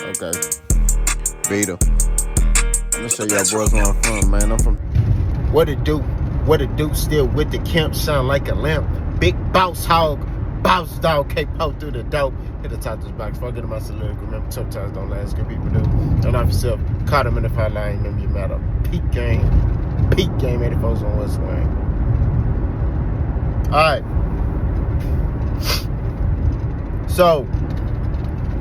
Okay. Beta. I'm gonna show y'all boys where I'm from, man. I'm from. What it do? What it do? Still with the camp, sound like a lamp. Big boss hog, boss dog, can't poke through the dope. Hit the top of this box. Forget my soliloquy. Remember, tough times don't last. Good people do. Don't off yourself. Caught him in the fight line. Remember, you matter. Peak game. 84's on West Wing. All right. So,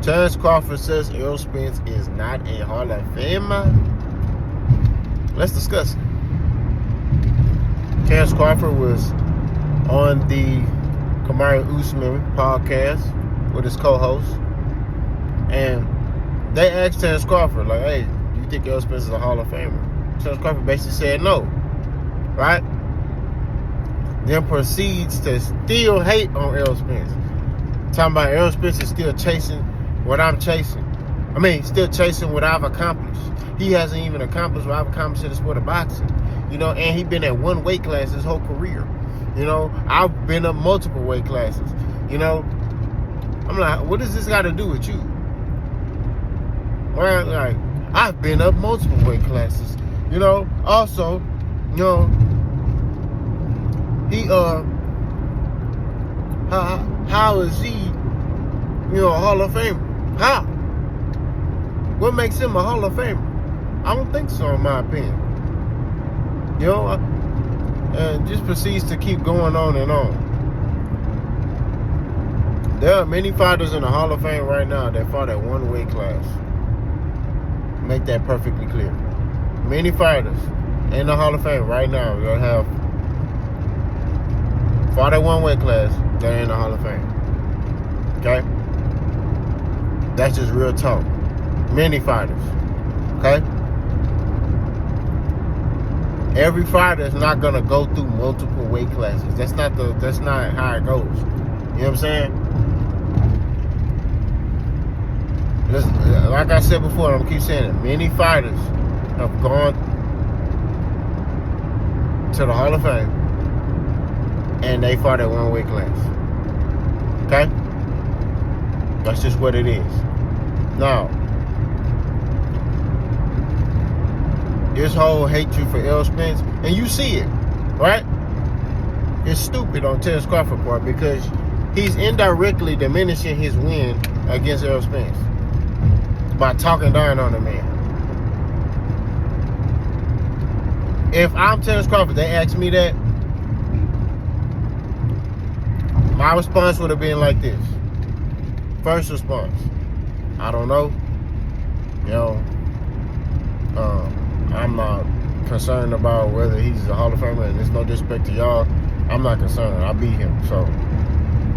Terence Crawford says Errol Spence is not a Hall of Famer. Let's discuss it. Terence Crawford was on the Kamaru Usman podcast with his co-host, and they asked Terence Crawford, like, hey, do you think Errol Spence is a Hall of Famer? Terence Crawford basically said no, right? Then proceeds to still hate on Errol Spence. Talking about Errol Spence is still chasing what I'm chasing. I mean, still chasing what I've accomplished. He hasn't even accomplished what I've accomplished in the sport of boxing. You know, and he's been at one weight class his whole career. You know, I've been up multiple weight classes. You know, I'm like, what does this got to do with you? Well, like, I've been up multiple weight classes. You know, also, you know, he, how is he, you know, a Hall of Famer? How? What makes him a Hall of Famer? I don't think so, in my opinion. You know, and just proceeds to keep going on and on. There are many fighters in the Hall of Fame right now that fought at one weight class. Make that perfectly clear. Many fighters in the Hall of Fame right now that have fought at one weight class that are in the Hall of Fame. Okay? That's just real talk. Many fighters. Okay? Every fighter is not gonna go through multiple weight classes. That's not how it goes. You know what I'm saying? Like I said before, I'm gonna keep saying it. Many fighters have gone to the Hall of Fame and they fought at one weight class. Okay? That's just what it is. Now, this whole hatred for Errol Spence, and you see it, right? It's stupid on Terence Crawford part because he's indirectly diminishing his win against Errol Spence by talking down on the man. If I'm Terence Crawford, they asked me that, my response would have been like this. First response, I don't know. You know, I'm not concerned about whether he's a Hall of Famer, and there's no disrespect to y'all. I'm not concerned. I beat him, so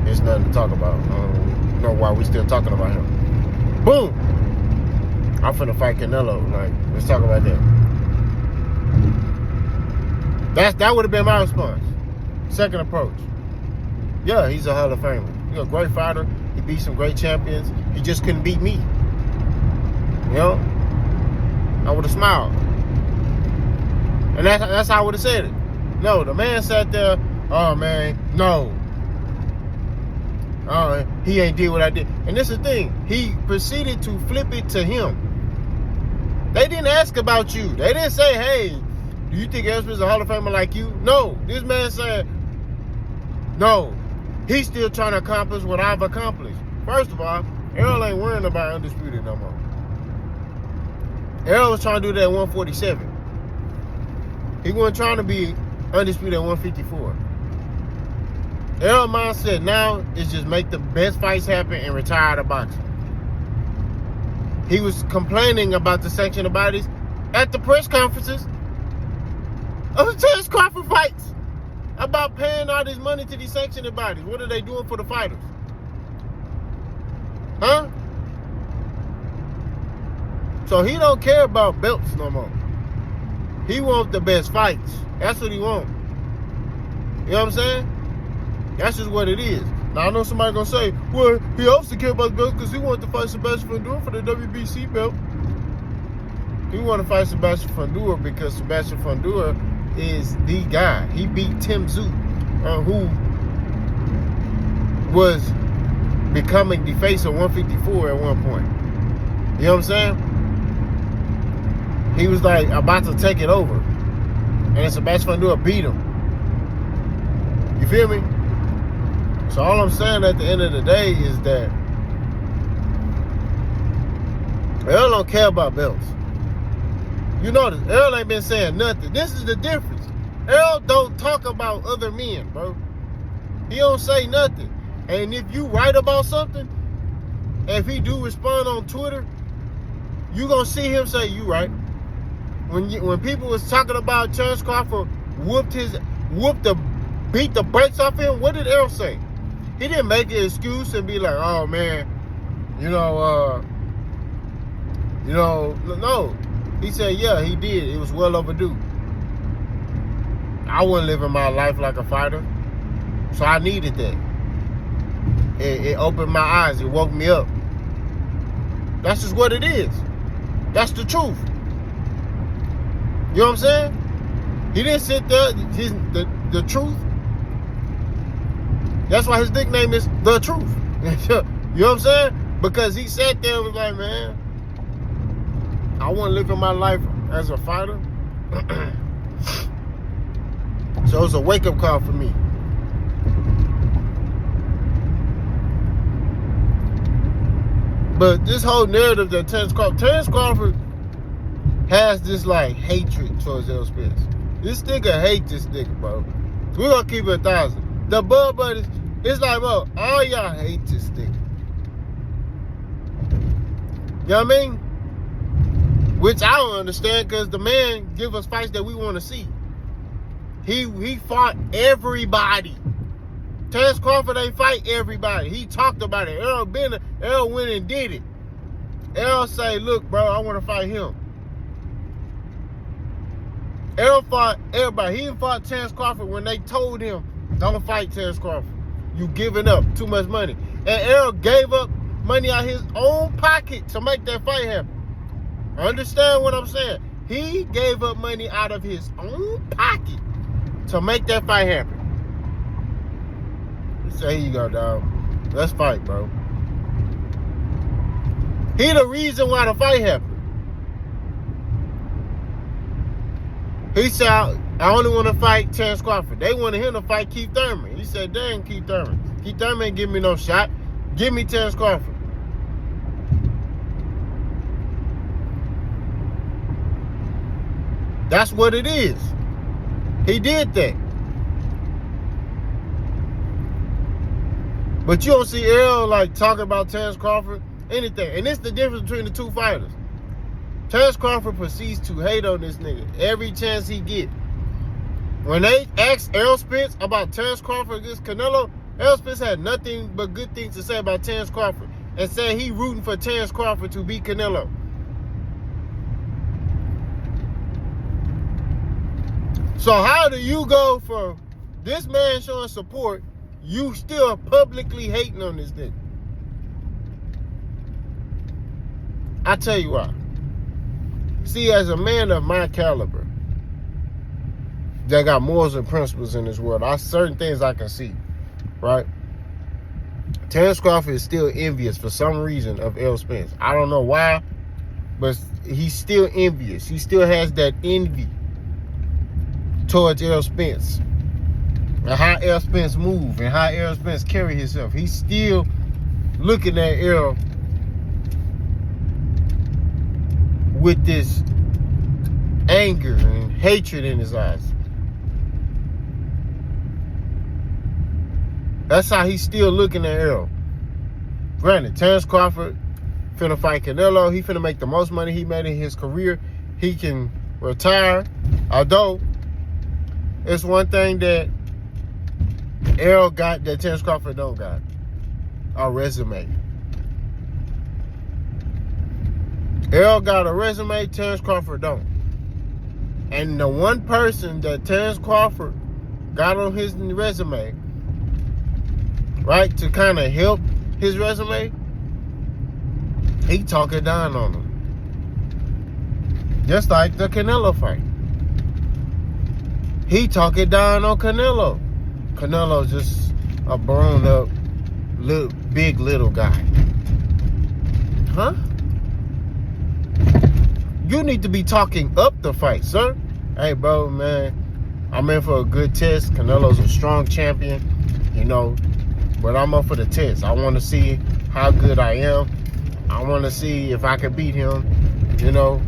there's nothing to talk about. I don't know why we still talking about him. Boom! I'm finna fight Canelo. Like, let's talk about that. That would have been my response. Second approach. Yeah, he's a Hall of Famer. He's a great fighter. He beat some great champions. He just couldn't beat me. You know? I would have smiled. And that's how I would have said it. No, the man sat there, oh man, no. He ain't did what I did. And this is the thing. He proceeded to flip it to him. They didn't ask about you. They didn't say, hey, do you think Errol Spence is a Hall of Famer like you? No. This man said, no. He's still trying to accomplish what I've accomplished. First of all, Errol ain't worrying about undisputed no more. Errol was trying to do that at 147. He wasn't trying to be undisputed at 154. Errol's mindset now is just make the best fights happen and retire out of boxing. He was complaining about the sanctioned bodies at the press conferences of the Terence Crawford fights about paying all this money to these sanctioned bodies. What are they doing for the fighters? Huh? So he don't care about belts no more. He wants the best fights. That's what he wants. You know what I'm saying? That's just what it is. Now, I know somebody going to say, well, he also cares about the belts because he wanted to fight Sebastian Fundora for the WBC belt. He wanted to fight Sebastian Fundora because Sebastian Fundora is the guy. He beat Tim Tszyu, who was becoming the face of 154 at one point. You know what I'm saying? He was like about to take it over. And Sebastian Fundora beat him. You feel me? So all I'm saying at the end of the day is that Errol don't care about belts. You notice, Errol ain't been saying nothing. This is the difference. Errol don't talk about other men, bro. He don't say nothing. And if you write about something, if he do respond on Twitter, you gonna see him say, you right. When people was talking about Terence Crawford beat the brakes off him, what did Errol say? He didn't make an excuse and be like, oh man, no. He said, yeah, he did. It was well overdue. I wasn't living my life like a fighter, so I needed that. It opened my eyes. It woke me up. That's just what it is. That's the truth. You know what I'm saying? He didn't sit there. The truth. That's why his nickname is The Truth. You know what I'm saying? Because he sat there and was like, man, I want to live in my life as a fighter. So it was a wake-up call for me. But this whole narrative that Terence Crawford has this like hatred towards Errol Spence. This nigga hate this nigga, bro. We're gonna keep it 1,000. The Bud Buddies, it's like, bro, all y'all hate this nigga. You know what I mean? Which I don't understand, because the man give us fights that we want to see. He fought everybody. Terence Crawford ain't fight everybody. He talked about it. Errol went and did it. Errol say, look, bro, I want to fight him. Errol fought everybody. He fought Terence Crawford when they told him, don't fight Terence Crawford. You giving up too much money. And Errol gave up money out of his own pocket to make that fight happen. Understand what I'm saying? He gave up money out of his own pocket to make that fight happen. He said, here you go, dog. Let's fight, bro. He the reason why the fight happened. He said, I only want to fight Terence Crawford. They wanted him to fight Keith Thurman. He said, dang, Keith Thurman. Keith Thurman ain't give me no shot. Give me Terence Crawford. That's what it is. He did that. But you don't see Errol like talking about Terence Crawford, anything. And this is the difference between the two fighters. Terence Crawford proceeds to hate on this nigga every chance he get. When they asked Errol Spence about Terence Crawford against Canelo, Errol Spence had nothing but good things to say about Terence Crawford and said he rooting for Terence Crawford to beat Canelo. So how do you go from this man showing support, you still publicly hating on this nigga? I tell you why. See, as a man of my caliber, that got morals and principles in this world, certain things I can see, right? Terence Crawford is still envious for some reason of Errol Spence. I don't know why, but he's still envious. He still has that envy towards Errol Spence and how Errol Spence move and how Errol Spence carry himself. He's still looking at Errol with this anger and hatred in his eyes. That's how he's still looking at Errol. Granted, Terence Crawford finna fight Canelo. He finna make the most money he made in his career. He can retire. Although, it's one thing that Errol got that Terence Crawford don't got. A resume. Errol got a resume, Terence Crawford don't. And the one person that Terence Crawford got on his resume, right, to kind of help his resume, he talking down on him. Just like the Canelo fight. He talking down on Canelo. Canelo's just a blown up, big little guy. Huh? You need to be talking up the fight, sir. Hey, bro, man, I'm in for a good test. Canelo's a strong champion, you know, but I'm up for the test. I want to see how good I am. I want to see if I can beat him, you know.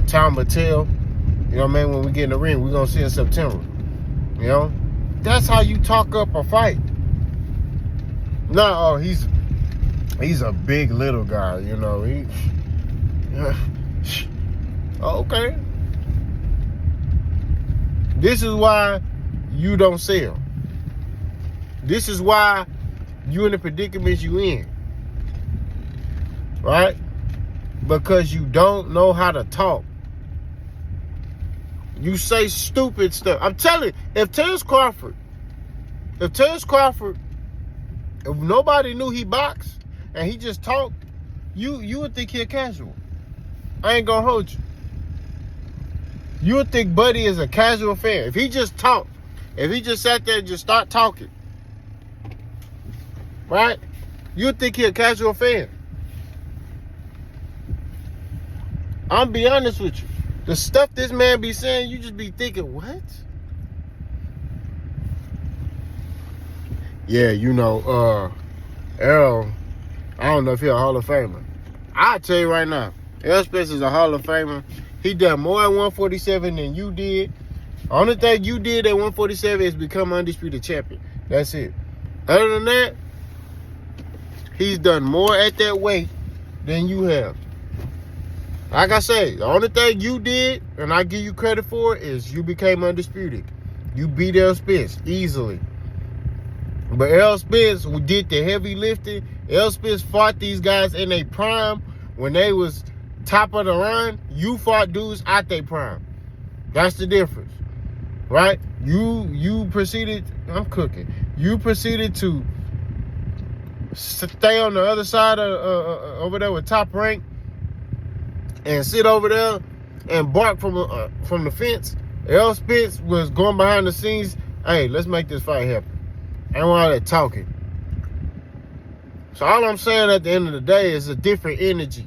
Time will tell. You know what I mean? When we get in the ring, we're going to see in September. You know? That's how you talk up a fight. No, he's a big little guy, you know. Okay. This is why you don't sell. This is why you in the predicaments you in. Right? Because you don't know how to talk. You say stupid stuff. I'm telling you, if Crawford, if nobody knew he boxed and he just talked, you would think he a casual. I ain't gonna hold you. You would think Buddy is a casual fan. If he just talked, if he just sat there and just start talking, right? You would think he a casual fan. I'm be honest with you. The stuff this man be saying, you just be thinking, what? Yeah, you know, Errol, I don't know if he's a Hall of Famer. I'll tell you right now, Errol Spence is a Hall of Famer. He done more at 147 than you did. Only thing you did at 147 is become undisputed champion. That's it. Other than that, he's done more at that weight than you have. Like I say, the only thing you did, and I give you credit for it, is you became undisputed. You beat Errol Spence easily. But Errol Spence did the heavy lifting. Errol Spence fought these guys in their prime when they was top of the line. You fought dudes at their prime. That's the difference, right? You proceeded. I'm cooking. You proceeded to stay on the other side of over there with Top Rank and sit over there and bark from the fence. Errol Spence was going behind the scenes. Hey, let's make this fight happen. Ain't all that talking. So all I'm saying at the end of the day is a different energy.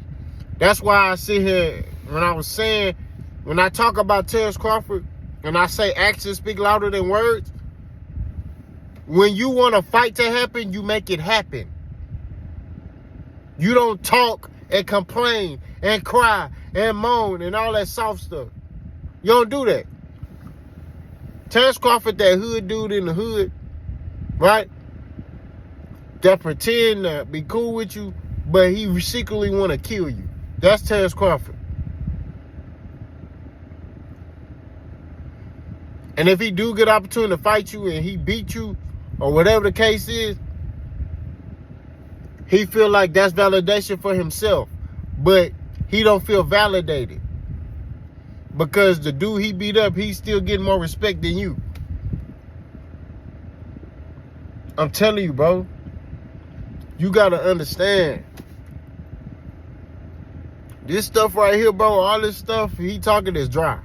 That's why I sit here when I talk about Terence Crawford and I say actions speak louder than words. When you want a fight to happen, you make it happen. You don't talk and complain and cry and moan and all that soft stuff. You don't do that. Terence Crawford, that hood dude in the hood, right? That pretend to be cool with you, but he secretly want to kill you. That's Terence Crawford. And if he do get an opportunity to fight you and he beat you, or whatever the case is, he feel like that's validation for himself. But he don't feel validated. Because the dude he beat up, he's still getting more respect than you. I'm telling you, bro. You got to understand. This stuff right here, bro, all this stuff he talking is dry.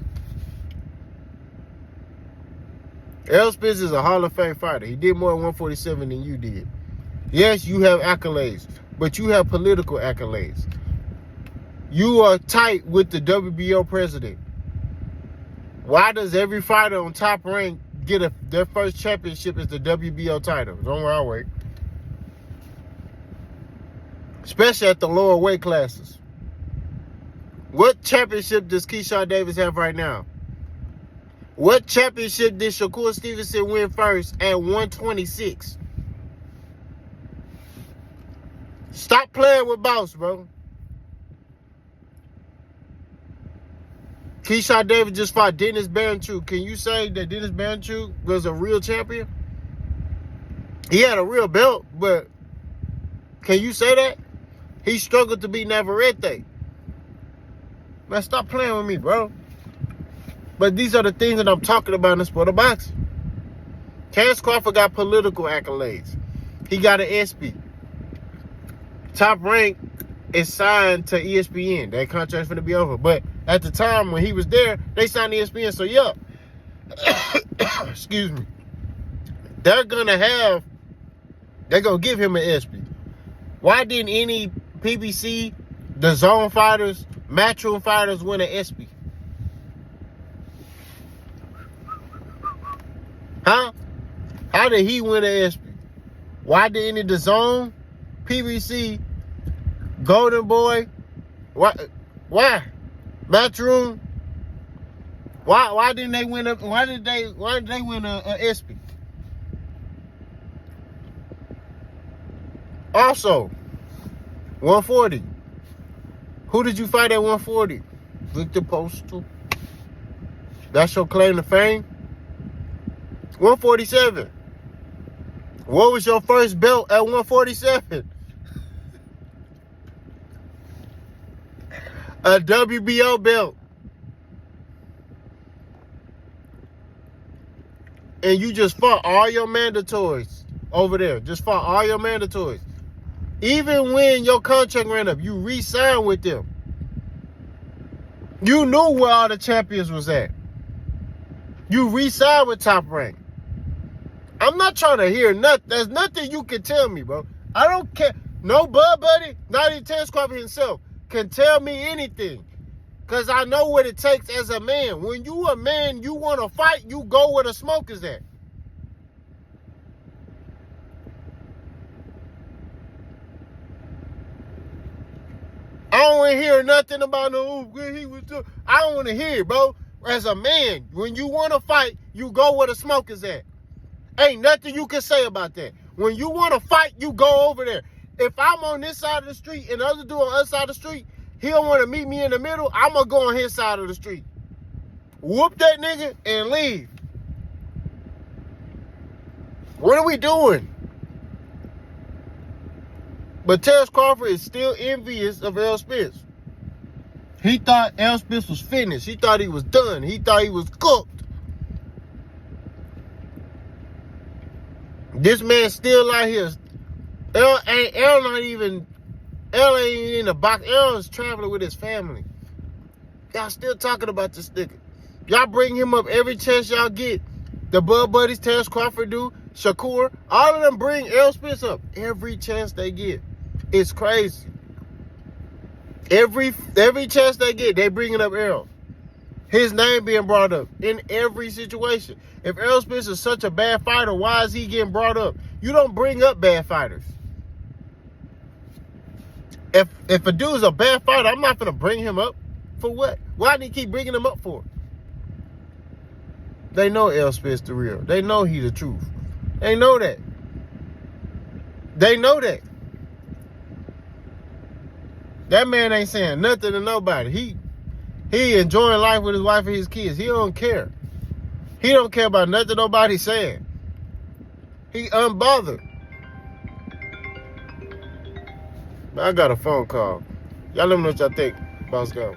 Errol Spence is a Hall of Fame fighter. He did more at 147 than you did. Yes, you have accolades, but you have political accolades. You are tight with the WBO president. Why does every fighter on Top Rank get their first championship is the WBO title? Don't worry, I'll wait. Especially at the lower weight classes. What championship does Keyshawn Davis have right now? What championship did Shakur Stevenson win first at 126? Stop playing with boss, bro. Keyshawn Davis just fought Dennis Baranchuk. Can you say that Dennis Baranchuk was a real champion? He had a real belt, but can you say that? He struggled to beat Navarrete. Man, stop playing with me, bro. But these are the things that I'm talking about in the sport of boxing. Terence Crawford got political accolades. He got an SP. Top Rank is signed to ESPN. That contract's going to be over. But at the time when he was there, they signed ESPN. So, yeah. Excuse me. They're going to give him an SP. Why didn't any PBC, the Zone Fighters, Matchroom fighters win an ESPY? Huh? How did he win an ESPY? Why didn't it DAZN, PBC, Golden Boy? Why? Matchroom? Why didn't they win why did they win a ESPY? Also, 140. Who did you fight at 140? Victor Postal. That's your claim to fame? 147. What was your first belt at 147? A WBO belt. And you just fought all your mandatories over there. Just fought all your mandatories. Even when your contract ran up, you re-signed with them. You knew where all the champions was at. You re-signed with Top Rank. I'm not trying to hear nothing. There's nothing you can tell me, bro. I don't care. No Bud Buddy, not even Terence Crawford himself, can tell me anything. Because I know what it takes as a man. When you a man, you want to fight, you go where the smoke is at. I don't want to hear nothing about where he was doing. I don't want to hear, bro. As a man, when you want to fight, you go where the smoke is at. Ain't nothing you can say about that. When you want to fight, you go over there. If I'm on this side of the street and the other dude on the other side of the street, he don't want to meet me in the middle, I'm going to go on his side of the street. Whoop that nigga and leave. What are we doing? But Terence Crawford is still envious of Errol Spence. He thought Errol Spence was finished. He thought he was done. He thought he was cooked. This man still out here. Errol ain't even in the box. Errol is traveling with his family. Y'all still talking about this nigga. Y'all bring him up every chance y'all get. The Bud Buddies, Terence Crawford do, Shakur, all of them bring Errol Spence up every chance they get. It's crazy. Every chance they get, they bringing up Errol. His name being brought up in every situation. If Errol Spence is such a bad fighter, why is he getting brought up? You don't bring up bad fighters. If a dude's a bad fighter, I'm not going to bring him up. For what? Why do you keep bringing him up for? They know Errol Spence the real. They know he the truth. They know that. They know that. That man ain't saying nothing to nobody. He enjoying life with his wife and his kids. He don't care. He don't care about nothing nobody's saying. He unbothered. I got a phone call. Y'all let me know what y'all think. Boss go.